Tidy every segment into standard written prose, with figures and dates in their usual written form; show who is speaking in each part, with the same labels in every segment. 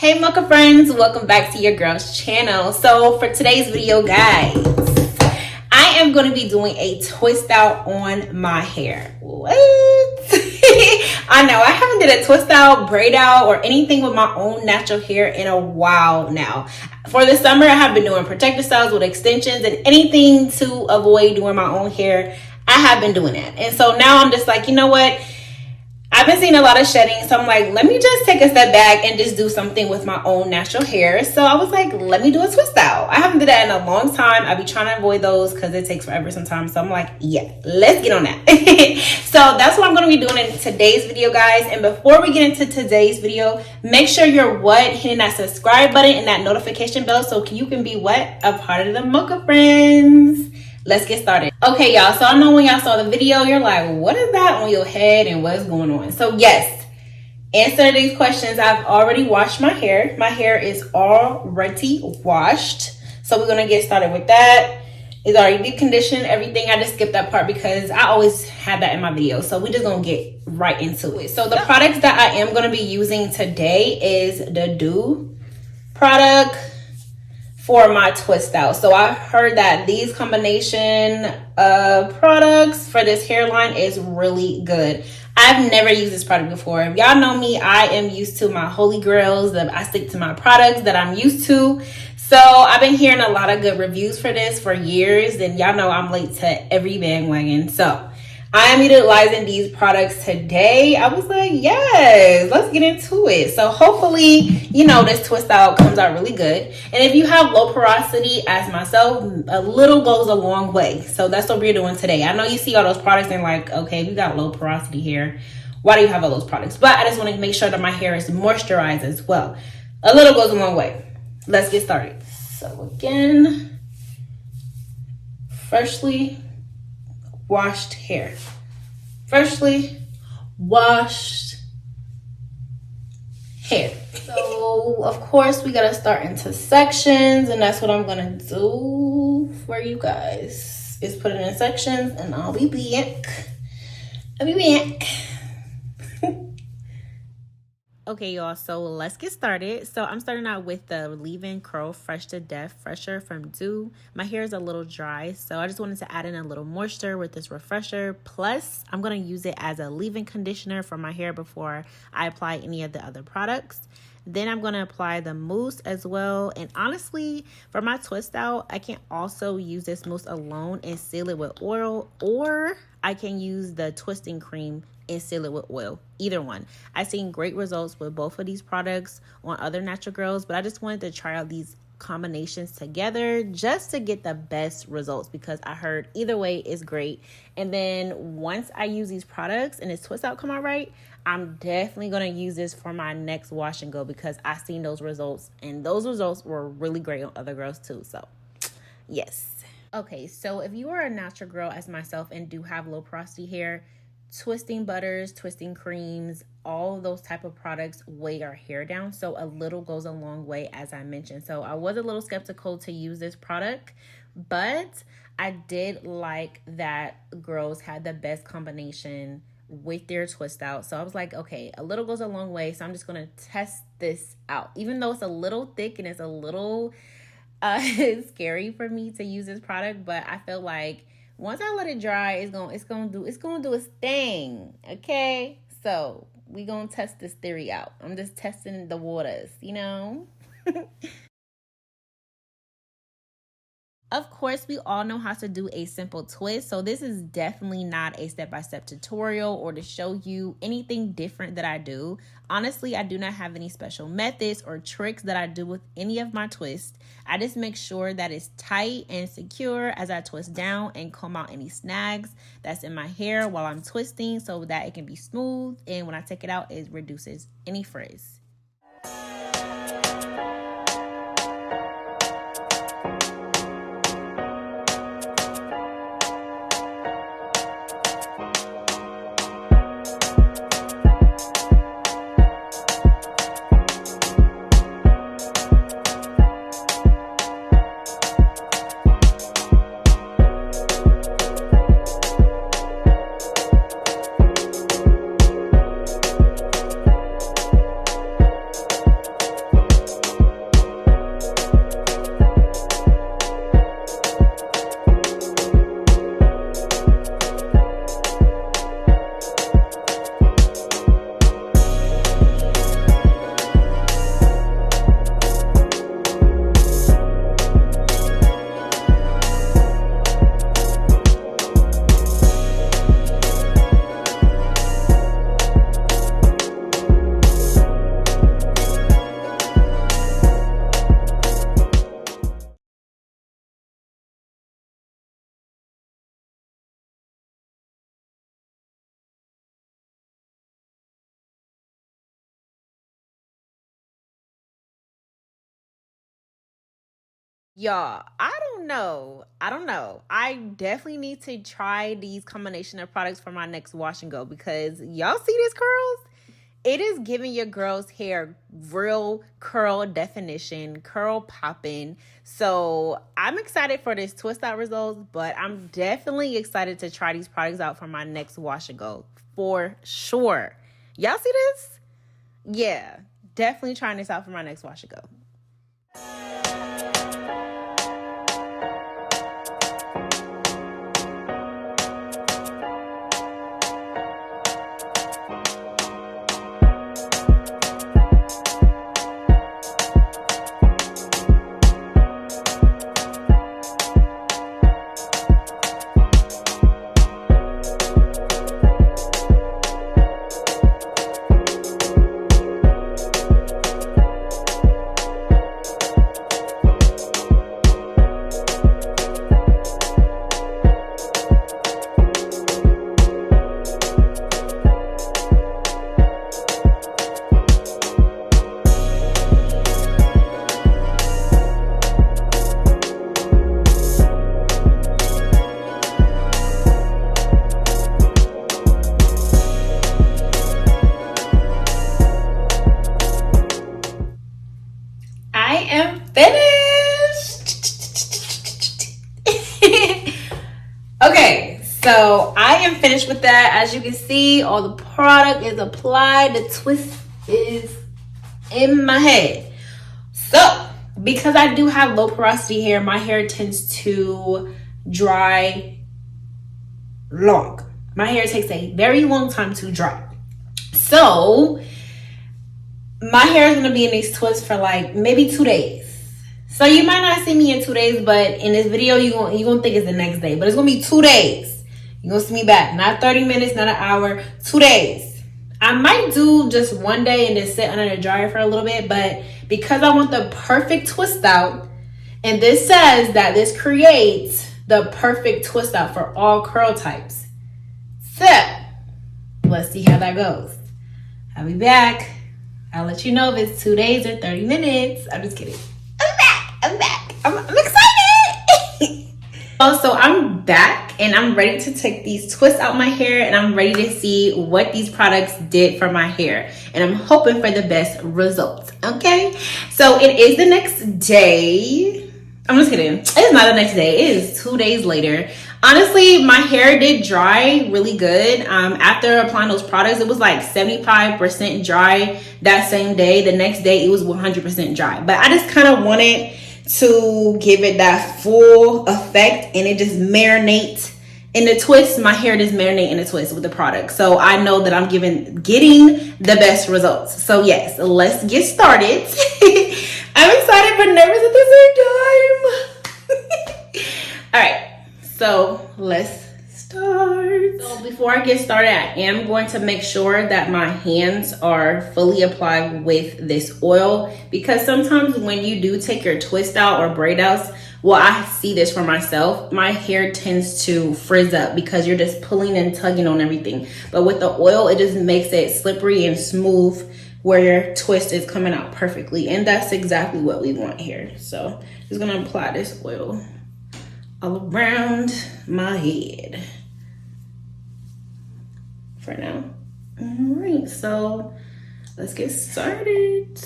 Speaker 1: Hey Mocha friends, welcome back to your girl's channel. So for today's video, guys, I am going to be doing a twist out on my hair. What? I know I haven't did a twist out, braid out, or anything with my own natural hair in a while now. For the summer, I have been doing protective styles with extensions and anything to avoid doing my own hair. I have been doing that. And so now I'm just like, you know what? I've been seeing a lot of shedding, so I'm like, let me just take a step back and just do something with my own natural hair. So I was like, let me do a twist out. I haven't did that in a long time. I be trying to avoid those because it takes forever sometimes. So I'm like, yeah, let's get on that. So that's what I'm going to be doing in today's video, guys. And before we get into today's video, make sure you're hitting that subscribe button and that notification bell so you can be a part of the Mocha friends. Let's get started. Okay, y'all, so I know when y'all saw the video, you're like, what is that on your head and what's going on? So yes, answer these questions. I've already washed my hair. My hair is already washed. So we're gonna get started with that. It's already deep conditioned, everything. I just skipped that part because I always had that in my video. So we're just gonna get right into it. So the products that I am gonna be using today is the Doux product for my twist out. So I heard that these combination of products for this hairline is really good. I've never used this product before. If y'all know me, I am used to my holy grails. That I stick to my products that I'm used to. So I've been hearing a lot of good reviews for this for years, and y'all know I'm late to every bandwagon. So I am utilizing these products today. I was like, yes, let's get into it. So hopefully, you know, this twist out comes out really good. And if you have low porosity as myself, a little goes a long way. So that's what we're doing today. I know you see all those products and like, okay, we got low porosity hair. Why do you have all those products? But I just want to make sure that my hair is moisturized as well. A little goes a long way. Let's get started. So again, freshly washed hair. Freshly washed hair. So of course we gotta start into sections, and that's what I'm gonna do for you guys, is put it in sections, and I'll be back. Okay, y'all, so let's get started. So I'm starting out with the Leave-In Curl Fresh to Death Fresher from Doux. My hair is a little dry, so I just wanted to add in a little moisture with this refresher. Plus, I'm going to use it as a leave-in conditioner for my hair before I apply any of the other products. Then I'm going to apply the mousse as well. And honestly, for my twist out, I can also use this mousse alone and seal it with oil, or I can use the twisting cream and seal it with oil. Either one. I've seen great results with both of these products on other natural girls, but I just wanted to try out these combinations together just to get the best results, because I heard either way is great. And then once I use these products and this twist out come out right, I'm definitely going to use this for my next wash and go, because I've seen those results, and those results were really great on other girls too. So yes. Okay, so if you are a natural girl as myself and do have low porosity hair, twisting butters, twisting creams, all of those type of products weigh our hair down. So a little goes a long way, as I mentioned. So I was a little skeptical to use this product, but I did like that girls had the best combination with their twist out. So I was like, okay, a little goes a long way. So I'm just going to test this out. Even though it's a little thick and it's a little scary for me to use this product, but I feel like once I let it dry, it's gonna do its thing. Okay, so we gonna test this theory out. I'm just testing the waters, you know. Of course, we all know how to do a simple twist, so this is definitely not a step-by-step tutorial or to show you anything different that I do. Honestly, I do not have any special methods or tricks that I do with any of my twists. I just make sure that it's tight and secure as I twist down and comb out any snags that's in my hair while I'm twisting, so that it can be smooth, and when I take it out, it reduces any frizz. Y'all, I don't know. I definitely need to try these combination of products for my next wash and go, because y'all see this curls? It is giving your girl's hair real curl definition, curl popping. So I'm excited for this twist out results, but I'm definitely excited to try these products out for my next wash and go for sure. Y'all see this? Yeah, definitely trying this out for my next wash and go. Okay, so I am finished with that. As you can see, all the product is applied. The twist is in my head. So, because I do have low porosity hair, my hair tends to dry long. My hair takes a very long time to dry. So, my hair is going to be in these twists for like maybe 2 days. So you might not see me in 2 days, but in this video, you're gonna think it's the next day. But it's going to be 2 days. You're going to see me back. Not 30 minutes, not an hour, 2 days. I might do just 1 day and just sit under the dryer for a little bit. But because I want the perfect twist out, and this says that this creates the perfect twist out for all curl types. So, let's see how that goes. I'll be back. I'll let you know if it's 2 days or 30 minutes. I'm just kidding. I'm back. I'm excited. Also, I'm back and I'm ready to take these twists out my hair, and I'm ready to see what these products did for my hair. And I'm hoping for the best results. Okay? So it is the next day. I'm just kidding. It's not the next day. It is 2 days later. Honestly, my hair did dry really good. After applying those products, it was like 75% dry that same day. The next day, it was 100% dry. But I just kind of wanted to give it that full effect, and it just marinates in the twist. My hair just marinate in the twist with the product. So I know that I'm getting the best results. So yes, let's get started. I'm excited but nervous at the same time. All right, so let's start. So before I get started, I am going to make sure that my hands are fully applied with this oil, because sometimes when you do take your twist out or braid outs, well, I see this for myself, my hair tends to frizz up because you're just pulling and tugging on everything. But with the oil, it just makes it slippery and smooth where your twist is coming out perfectly. And that's exactly what we want here. So just gonna apply this oil all around my head for now. All right, so let's get started.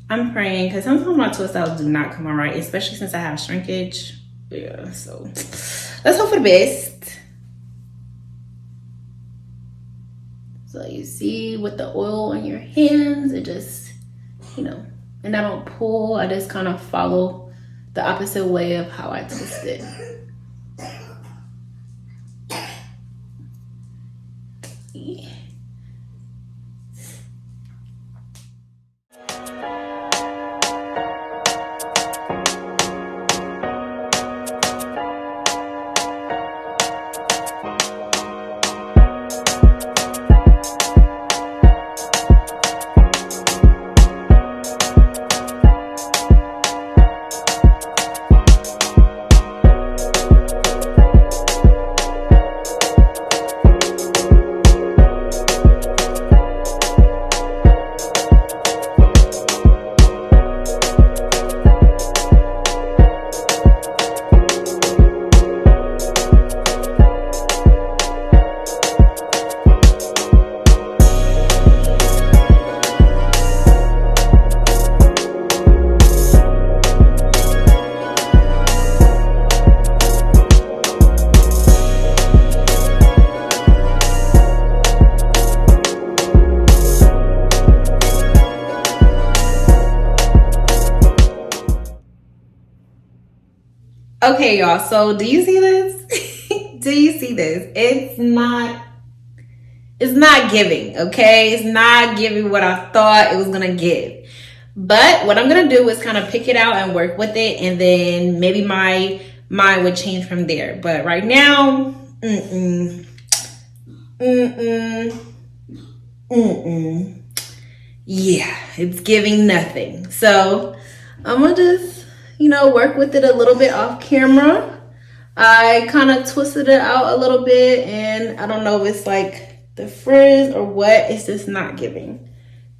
Speaker 1: I'm praying, because sometimes my twist outs do not come out right, especially since I have shrinkage. Yeah, so let's hope for the best. So you see with the oil on your hands, it just, and I don't pull, I just kind of follow the opposite way of how I twist it. Yeah. Okay, y'all, so do you see this? Do you see this? It's not giving, okay? It's not giving what I thought it was gonna give. But what I'm gonna do is kind of pick it out and work with it, and then maybe my mind would change from there. But right now, yeah, it's giving nothing. So I'm gonna just, work with it a little bit off camera. I kind of twisted it out a little bit, and I don't know if it's like the frizz or what. It's just not giving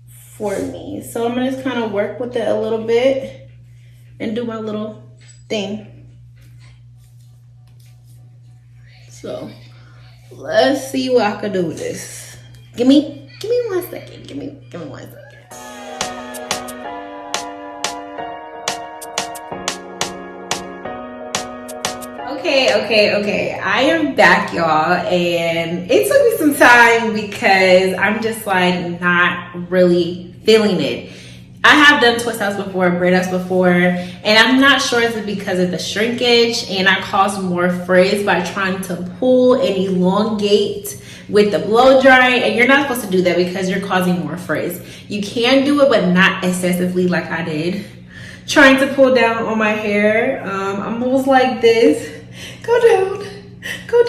Speaker 1: for me. So I'm gonna just kind of work with it a little bit and do my little thing. So let's see what I can do with this. Give me 1 second. Give me 1 second. Okay. I am back, y'all, and it took me some time because I'm just like not really feeling it. I have done twist outs before, braid outs before, and I'm not sure if it's because of the shrinkage and I caused more frizz by trying to pull and elongate with the blow dry, and you're not supposed to do that because you're causing more frizz. You can do it, but not excessively like I did. Trying to pull down on my hair, I'm almost like this. Go down. Cause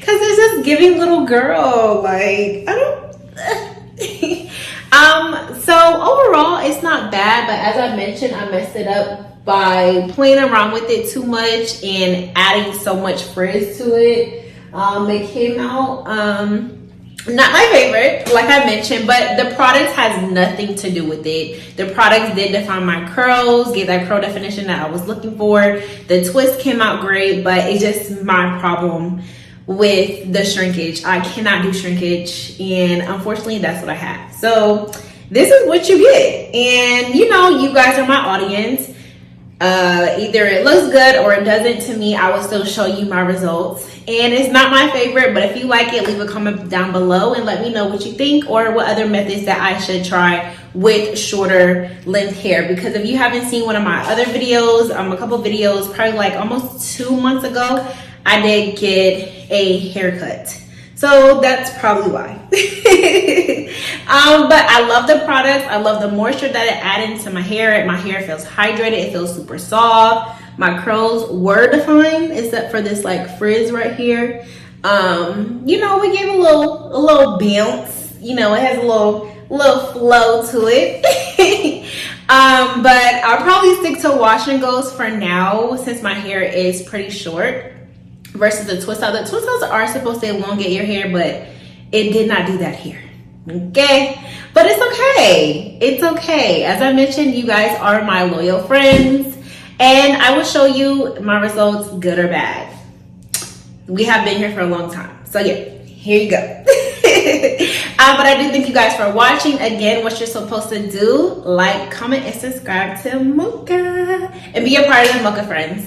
Speaker 1: it's just giving little girl, like, so overall it's not bad, but as I mentioned, I messed it up by playing around with it too much and adding so much frizz to it. It came out, not my favorite, like I mentioned, but the product has nothing to do with it. The products did define my curls, gave that curl definition that I was looking for. The twist came out great, but it's just my problem with the shrinkage. I cannot do shrinkage, and unfortunately that's what I had. So this is what you get, and you guys are my audience. Either it looks good or it doesn't. To me, I will still show you my results, and it's not my favorite, but if you like it, leave a comment down below and let me know what you think, or what other methods that I should try with shorter length hair. Because if you haven't seen one of my other videos, a couple videos, probably like almost 2 months ago, I did get a haircut. So that's probably why. But I love the products. I love the moisture that it added to my hair. My hair feels hydrated. It feels super soft. My curls were defined except for this like frizz right here. We gave a little bounce. It has a little flow to it. But I'll probably stick to wash and goes for now since my hair is pretty short versus the twist out. The twist outs are supposed to elongate your hair, but it did not do that here. Okay, but it's okay. It's okay. As I mentioned, you guys are my loyal friends, and I will show you my results, good or bad. We have been here for a long time, so yeah, here you go. But I do thank you guys for watching. Again, what you're supposed to do: like, comment, and subscribe to Mocha, and be a part of the Mocha Friends.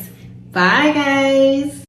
Speaker 1: Bye, guys.